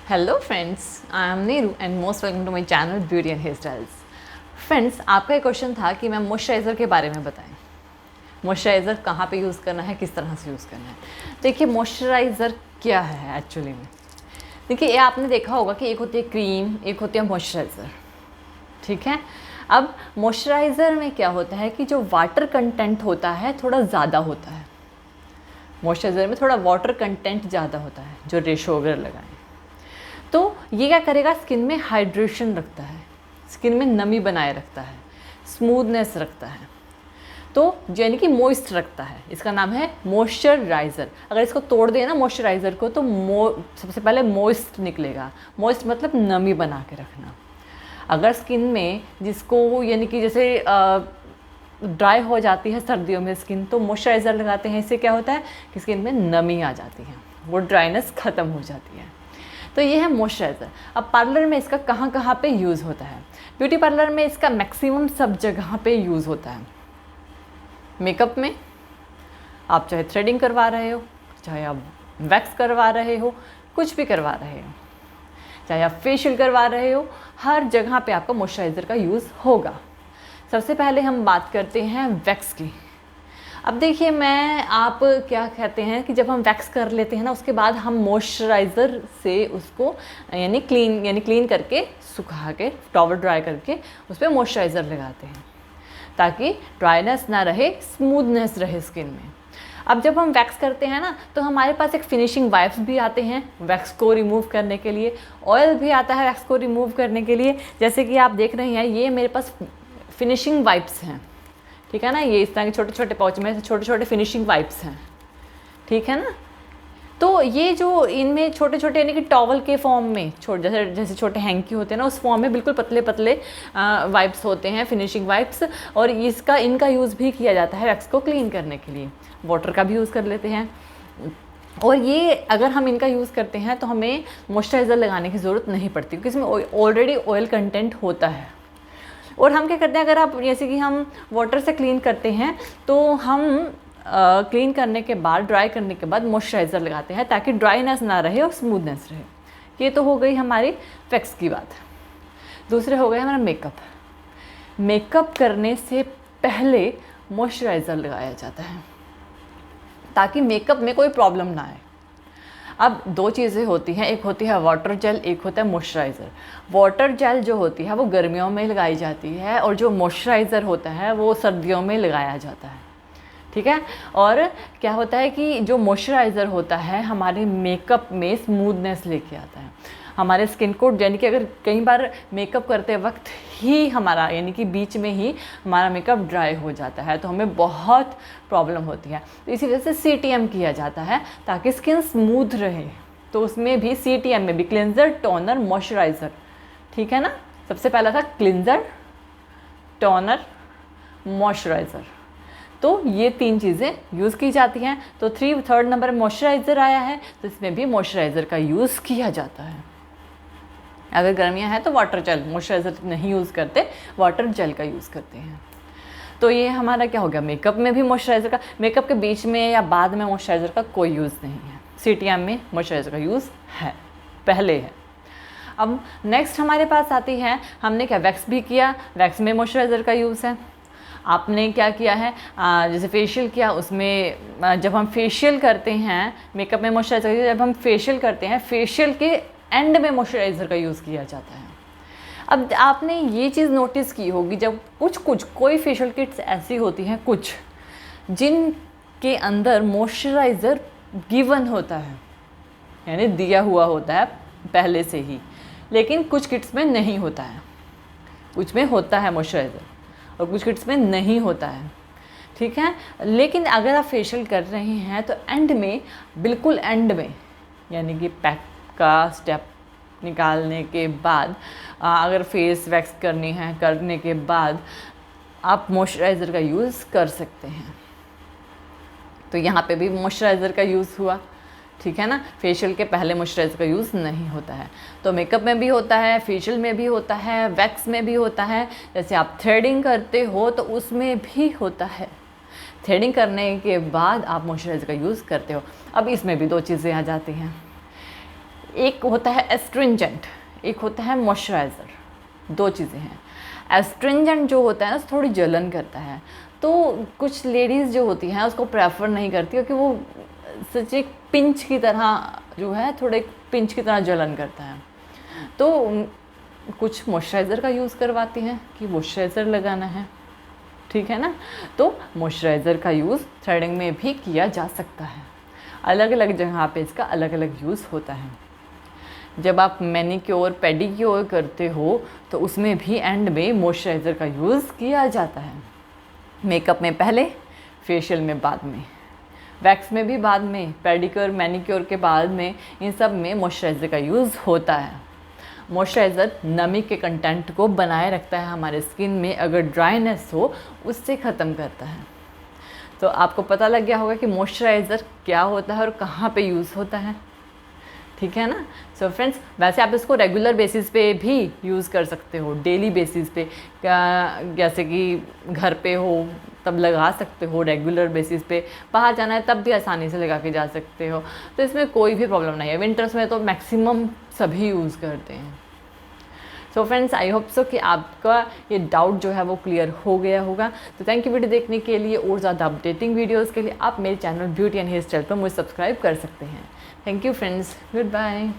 Hello friends, I am Neeru and most welcome to my channel beauty and hair styles. Friends, आपका एक question था कि ma'am moisturiser के बारे में बताएं। मॉइस्चराइज़र कहाँ पे यूज़ करना है, किस तरह से यूज़ करना है। देखिए, मॉइस्चराइज़र क्या है एक्चुअली में। देखिए, ये आपने देखा होगा कि एक होती है क्रीम, एक होती है मॉइस्चराइज़र। ठीक है। अब मॉइस्चराइज़र में क्या होता है कि जो वाटर कंटेंट होता है थोड़ा ज़्यादा होता है। मॉइस्चराइज़र में थोड़ा वाटर कंटेंट ज़्यादा होता है, जो रेशो वगैरह लगाएं तो ये क्या करेगा, स्किन में हाइड्रेशन रखता है, स्किन में नमी बनाए रखता है, स्मूथनेस रखता है, तो यानी कि मॉइस्ट रखता है। इसका नाम है मॉइस्चराइज़र। अगर इसको तोड़ दें ना मॉइस्चराइज़र को तो सबसे पहले मॉइस्ट निकलेगा। मॉइस्ट मतलब नमी बना के रखना। अगर स्किन में जिसको यानी कि जैसे ड्राई हो जाती है सर्दियों में स्किन, तो मॉइस्चराइज़र लगाते हैं। इससे क्या होता है कि स्किन में नमी आ जाती है, वो ड्राइनेस ख़त्म हो जाती है। तो ये है मॉइस्चराइज़र। अब पार्लर में इसका कहाँ कहाँ पे यूज़ होता है। ब्यूटी पार्लर में इसका मैक्सिमम सब जगह पे यूज़ होता है। मेकअप में, आप चाहे थ्रेडिंग करवा रहे हो, चाहे आप वैक्स करवा रहे हो, कुछ भी करवा रहे हो, चाहे आप फेशियल करवा रहे हो, हर जगह पे आपका मॉइस्चराइज़र का यूज़ होगा। सबसे पहले हम बात करते हैं वैक्स की। अब देखिए, आप क्या कहते हैं कि जब हम वैक्स कर लेते हैं ना, उसके बाद हम मॉइस्चराइज़र से उसको यानी क्लीन करके, सुखा के, टॉवल ड्राई करके उस पर मॉइस्चराइज़र लगाते हैं ताकि ड्राइनेस ना रहे, स्मूथनेस रहे स्किन में। अब जब हम वैक्स करते हैं ना, तो हमारे पास एक फिनिशिंग वाइप्स भी आते हैं वैक्स को रिमूव करने के लिए। ऑयल भी आता है वैक्स को रिमूव करने के लिए। जैसे कि आप देख रहे हैं, ये मेरे पास फिनिशिंग वाइप्स हैं। ठीक है ना, ये इस तरह के छोटे छोटे पाउच में छोटे छोटे फिनिशिंग वाइप्स हैं। ठीक है ना। तो ये जो इनमें छोटे छोटे यानी कि टॉवल के फॉर्म में जैसे छोटे हैंकी होते हैं ना, उस फॉर्म में बिल्कुल पतले पतले वाइप्स होते हैं, फिनिशिंग वाइप्स। और इनका यूज़ भी किया जाता है वैक्स को क्लीन करने के लिए। वाटर का भी यूज़ कर लेते हैं। और ये अगर हम इनका यूज़ करते हैं तो हमें मॉइस्चराइज़र लगाने की ज़रूरत नहीं पड़ती, क्योंकि इसमें ऑलरेडी ऑयल कंटेंट होता है। और हम क्या करते हैं, अगर आप जैसे कि हम वाटर से क्लीन करते हैं तो हम क्लीन करने के बाद, ड्राई करने के बाद मॉइस्चराइज़र लगाते हैं ताकि ड्राइनेस ना रहे और स्मूथनेस रहे। ये तो हो गई हमारी वैक्स की बात। दूसरे हो गए हमारा मेकअप। मेकअप करने से पहले मॉइस्चराइज़र लगाया जाता है ताकि मेकअप में कोई प्रॉब्लम ना आए। अब दो चीज़ें होती हैं, एक होती है वाटर जेल, एक होता है मॉइस्चराइज़र। वाटर जेल जो होती है वो गर्मियों में लगाई जाती है, और जो मॉइस्चराइज़र होता है वो सर्दियों में लगाया जाता है। ठीक है। और क्या होता है कि जो मॉइस्चराइज़र होता है हमारे मेकअप में स्मूथनेस लेके आता है हमारे स्किन को। यानी कि अगर कई बार मेकअप करते वक्त ही हमारा यानी कि बीच में ही हमारा मेकअप ड्राई हो जाता है तो हमें बहुत प्रॉब्लम होती है। तो इसी वजह से CTM किया जाता है ताकि स्किन स्मूथ रहे। तो उसमें भी CTM में भी क्लिनजर, टोनर, मॉइस्चराइज़र। ठीक है ना। सबसे पहला था क्लिनजर, टोनर, मॉइस्चराइज़र। तो ये तीन चीज़ें यूज़ की जाती हैं। तो थर्ड नंबर मॉइस्चराइज़र आया है, तो इसमें भी मॉइस्चराइज़र का यूज़ किया जाता है। अगर गर्मियाँ हैं तो वाटर जेल, मॉइस्चराइज़र नहीं यूज़ करते, वाटर जेल का यूज़ करते हैं। तो ये हमारा क्या हो गया, मेकअप में भी मॉइस्चराइज़र का। मेकअप के बीच में या बाद में मॉइस्चराइज़र का कोई यूज़ नहीं है। CTM में मॉइस्चराइज़र का यूज़ है, पहले है। अब नेक्स्ट हमारे पास आती है, हमने क्या वैक्स भी किया, वैक्स में मॉइस्चराइज़र का यूज़ है। आपने क्या किया है, जैसे फेशियल किया, उसमें जब हम फेशियल करते हैं, मेकअप में मॉइस्चराइज़र, जब हम फेशियल करते हैं, फेशियल के एंड में मॉइस्चराइज़र का यूज़ किया जाता है। अब आपने ये चीज़ नोटिस की होगी, जब कोई फेशियल किट्स ऐसी होती हैं कुछ जिनके अंदर मॉइस्चराइज़र गिवन होता है, यानी दिया हुआ होता है पहले से ही, लेकिन कुछ किट्स में नहीं होता है। कुछ में होता है मॉइस्चराइज़र और कुछ किट्स में नहीं होता है। ठीक है। लेकिन अगर आप फेशियल कर रहे हैं तो एंड में, बिल्कुल एंड में, यानी कि पैक का स्टेप निकालने के बाद, अगर फेस वैक्स करनी है, करने के बाद आप मॉइस्चराइज़र का यूज़ कर सकते हैं। तो यहाँ पे भी मॉइस्चराइज़र का यूज़ हुआ। ठीक है ना। फेशियल के पहले मॉइस्चराइज़र का यूज़ नहीं होता है। तो मेकअप में भी होता है, फेशियल में भी होता है, वैक्स में भी होता है। जैसे आप थ्रेडिंग करते हो तो उसमें भी होता है। थ्रेडिंग करने के बाद आप मॉइस्चराइज़र का यूज़ करते हो। अब इसमें भी दो चीज़ें आ जाती हैं। एक होता है एस्ट्रिंजेंट, एक होता है मॉइस्चराइज़र, दो चीज़ें हैं। एस्ट्रिंजेंट जो होता है ना थोड़ी जलन करता है, तो कुछ लेडीज़ जो होती हैं उसको प्रेफर नहीं करती क्योंकि वो सच एक पिंच की तरह जो है, थोड़े पिंच की तरह जलन करता है। तो कुछ मॉइस्चराइज़र का यूज़ करवाती हैं कि मॉइस्चराइज़र लगाना है, ठीक है ना। तो मॉइस्चराइज़र का यूज़ थ्रेडिंग में भी किया जा सकता है। अलग अलग जगह पे इसका अलग अलग यूज़ होता है। जब आप मैनीक्योर पेडिक्योर करते हो तो उसमें भी एंड में मॉइस्चराइज़र का यूज़ किया जाता है। मेकअप में पहले, फेशियल में बाद में, वैक्स में भी बाद में, पेडिक्योर मैनीक्योर के बाद में, इन सब में मॉइस्चराइज़र का यूज़ होता है। मॉइस्चराइज़र नमी के कंटेंट को बनाए रखता है हमारे स्किन में, अगर ड्राइनेस हो उससे ख़त्म करता है। तो आपको पता लग गया होगा कि मॉइस्चराइज़र क्या होता है और कहाँ पे यूज़ होता है, ठीक है ना। सो फ्रेंड्स, वैसे आप इसको रेगुलर बेसिस पे भी यूज़ कर सकते हो, डेली बेसिस पे, जैसे कि घर पे हो तब लगा सकते हो, रेगुलर बेसिस पे बाहर जाना है तब भी आसानी से लगा के जा सकते हो। तो इसमें कोई भी प्रॉब्लम नहीं है। विंटर्स में तो मैक्सिमम सभी यूज़ करते हैं। So friends, I hope so कि आपका ये डाउट जो है वो क्लियर हो गया होगा। तो थैंक यू वीडियो देखने के लिए। और ज़्यादा अपडेटिंग वीडियोस के लिए आप मेरे channel beauty and hair style पर मुझे सब्सक्राइब कर सकते हैं। Thank you friends, good bye.